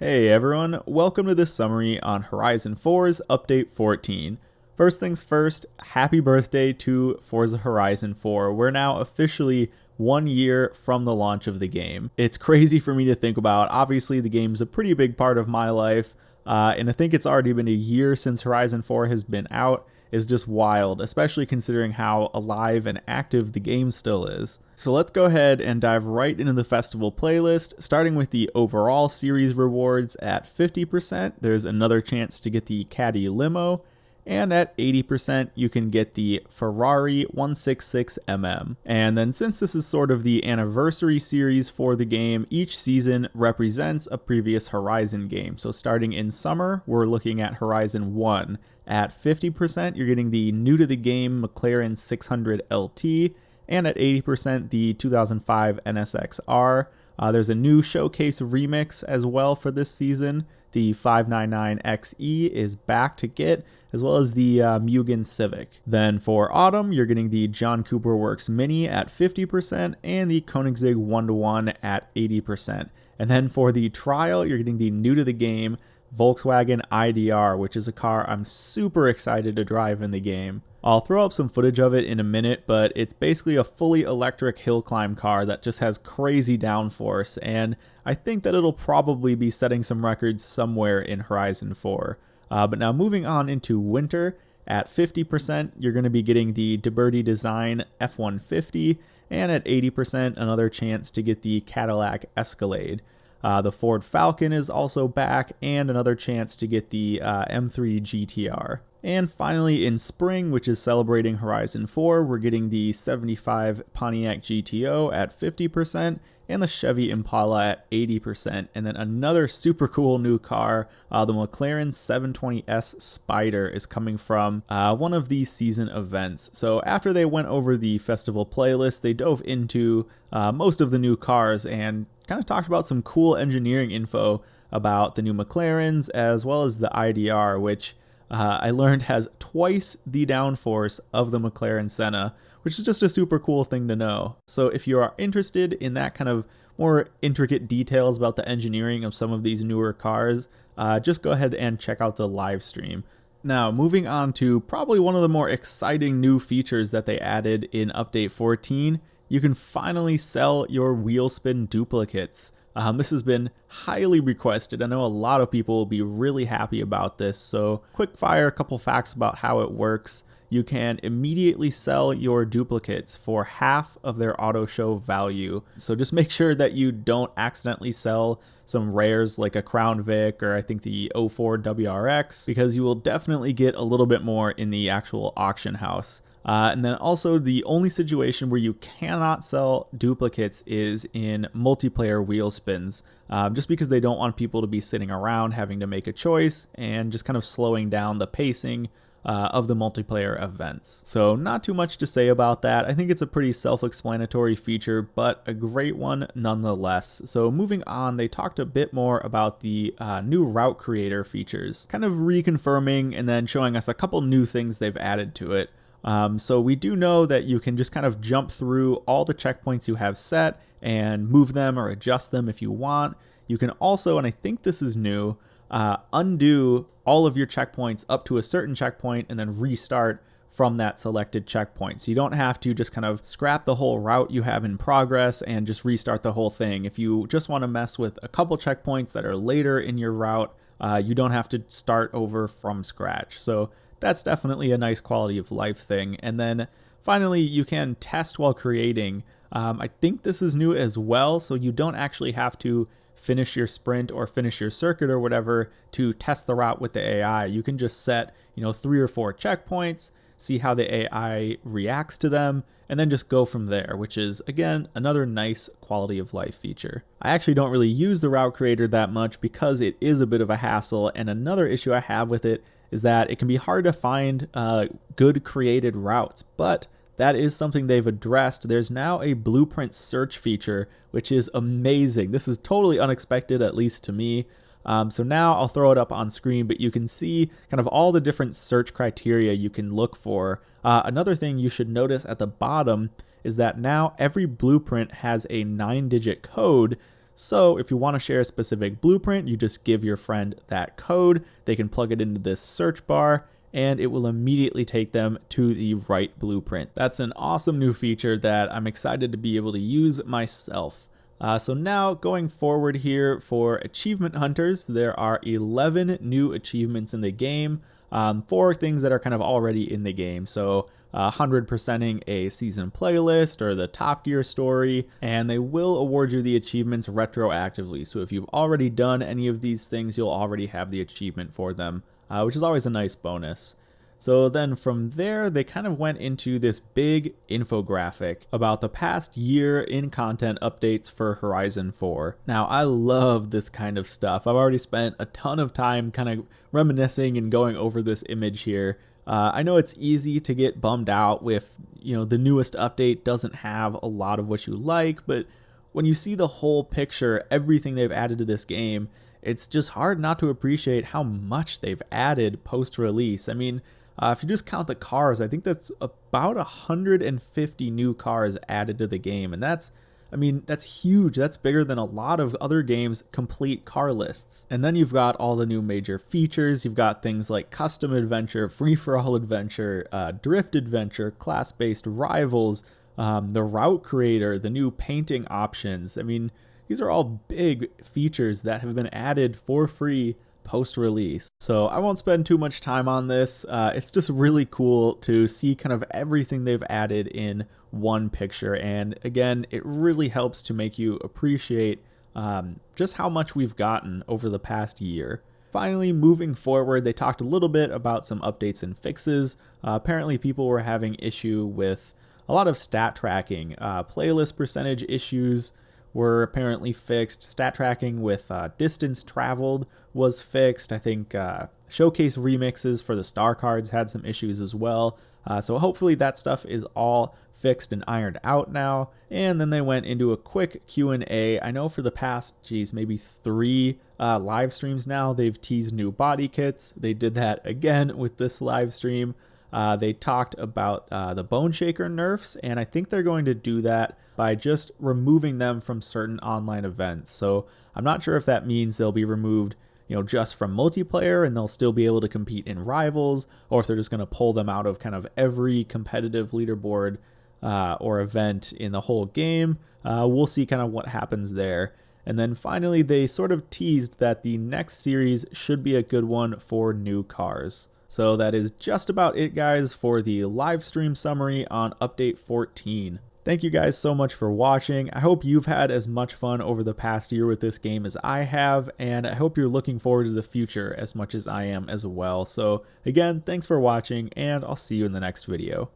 Hey everyone, welcome to this summary on Horizon 4's Update 14. First things first, happy birthday to Forza Horizon 4. We're now officially 1 year from the launch of the game. It's crazy for me to think about. Obviously, the game's a pretty big part of my life, and I think it's already been a year since Horizon 4 has been out. Is just wild, especially considering how alive and active the game still is. So let's go ahead and dive right into the festival playlist, starting with the overall series rewards at 50%. There's another chance to get the Caddy Limo, and at 80% you can get the Ferrari 166mm. And then since this is sort of the anniversary series for the game, each season represents a previous Horizon game. So starting in summer, we're looking at Horizon 1. At 50%, you're getting the new to the game McLaren 600 LT, and at 80%, the 2005 NSX-R. There's a new showcase remix as well for this season. The 599XE is back to get, as well as the Mugen Civic. Then for autumn, you're getting the John Cooper Works Mini at 50% and the Koenigsegg 1-to-1 at 80%. And then for the trial, you're getting the new to the game Volkswagen IDR, which is a car I'm super excited to drive in the game. I'll throw up some footage of it in a minute, but it's basically a fully electric hill climb car that just has crazy downforce, and I think that it'll probably be setting some records somewhere in Horizon 4. But now moving on into winter, at 50%, you're going to be getting the DeBerti Design F-150, and at 80%, another chance to get the Cadillac Escalade. The Ford Falcon is also back, and another chance to get the M3 GTR. And finally, in spring, which is celebrating Horizon 4, we're getting the 75 Pontiac GTO at 50%, and the Chevy Impala at 80%. And then another super cool new car, the McLaren 720S Spider, is coming from one of the season events. So after they went over the festival playlist, they dove into most of the new cars and kind of talked about some cool engineering info about the new McLarens, as well as the IDR, which I learned has twice the downforce of the McLaren Senna, which is just a super cool thing to know. So if you are interested in that kind of more intricate details about the engineering of some of these newer cars, just go ahead and check out the live stream. Now, moving on to probably one of the more exciting new features that they added in Update 14, you can finally sell your wheel spin duplicates. This has been highly requested. I know a lot of people will be really happy about this. So quick fire, a couple facts about how it works. You can immediately sell your duplicates for half of their auto show value. So just make sure that you don't accidentally sell some rares like a Crown Vic or I think the 04 WRX, because you will definitely get a little bit more in the actual auction house. And then also the only situation where you cannot sell duplicates is in multiplayer wheel spins, just because they don't want people to be sitting around having to make a choice and just kind of slowing down the pacing of the multiplayer events. So not too much to say about that. I think it's a pretty self-explanatory feature, but a great one nonetheless. So moving on, they talked a bit more about the new route creator features, kind of reconfirming and then showing us a couple new things they've added to it. So we do know that you can just kind of jump through all the checkpoints you have set and move them or adjust them if you want. You can also, and I think this is new, undo all of your checkpoints up to a certain checkpoint and then restart from that selected checkpoint. So you don't have to just kind of scrap the whole route you have in progress and just restart the whole thing. If you just want to mess with a couple checkpoints that are later in your route, you don't have to start over from scratch. So that's definitely a nice quality of life thing. And then finally, you can test while creating. I think this is new as well, so you don't actually have to finish your sprint or finish your circuit or whatever to test the route with the AI. You can just set, 3 or 4 checkpoints, see how the AI reacts to them, and then just go from there, which is, again, another nice quality of life feature. I actually don't really use the route creator that much because it is a bit of a hassle, and another issue I have with it is that it can be hard to find good created routes, but that is something they've addressed. There's now a blueprint search feature, which is amazing. This is totally unexpected, at least to me. So now I'll throw it up on screen, but you can see kind of all the different search criteria you can look for. Another thing you should notice at the bottom is that now every blueprint has a 9-digit code. So if you want to share a specific blueprint, you just give your friend that code. They can plug it into this search bar and it will immediately take them to the right blueprint. That's an awesome new feature that I'm excited to be able to use myself. So now going forward here for achievement hunters, there are 11 new achievements in the game for things that are kind of already in the game. So 100%ing a season playlist or the Top Gear story, and they will award you the achievements retroactively. So if you've already done any of these things, you'll already have the achievement for them, which is always a nice bonus. So then from there, they kind of went into this big infographic about the past year in content updates for Horizon 4. Now, I love this kind of stuff. I've already spent a ton of time kind of reminiscing and going over this image here. I know it's easy to get bummed out with, the newest update doesn't have a lot of what you like, but when you see the whole picture, everything they've added to this game, it's just hard not to appreciate how much they've added post-release. I mean, if you just count the cars, I think that's about 150 new cars added to the game. And that's huge. That's bigger than a lot of other games' complete car lists. And then you've got all the new major features. You've got things like custom adventure, free-for-all adventure, drift adventure, class-based rivals, the route creator, the new painting options. I mean, these are all big features that have been added for free post-release. So I won't spend too much time on this. It's just really cool to see kind of everything they've added in one picture. And again, it really helps to make you appreciate just how much we've gotten over the past year. Finally, moving forward, they talked a little bit about some updates and fixes. Apparently people were having issue with a lot of stat tracking. Playlist percentage issues were apparently fixed. Stat tracking with distance traveled was fixed. I think showcase remixes for the star cards had some issues as well. So hopefully that stuff is all fixed and ironed out now. And then they went into a quick Q&A. I know for the past, maybe 3 live streams now, they've teased new body kits. They did that again with this live stream. They talked about the Bone Shaker nerfs, and I think they're going to do that by just removing them from certain online events. So I'm not sure if that means they'll be removed, just from multiplayer and they'll still be able to compete in rivals, or if they're just going to pull them out of kind of every competitive leaderboard or event in the whole game. We'll see kind of what happens there. And then finally, they sort of teased that the next series should be a good one for new cars. So that is just about it, guys, for the live stream summary on Update 14. Thank you guys so much for watching. I hope you've had as much fun over the past year with this game as I have, and I hope you're looking forward to the future as much as I am as well. So again, thanks for watching, and I'll see you in the next video.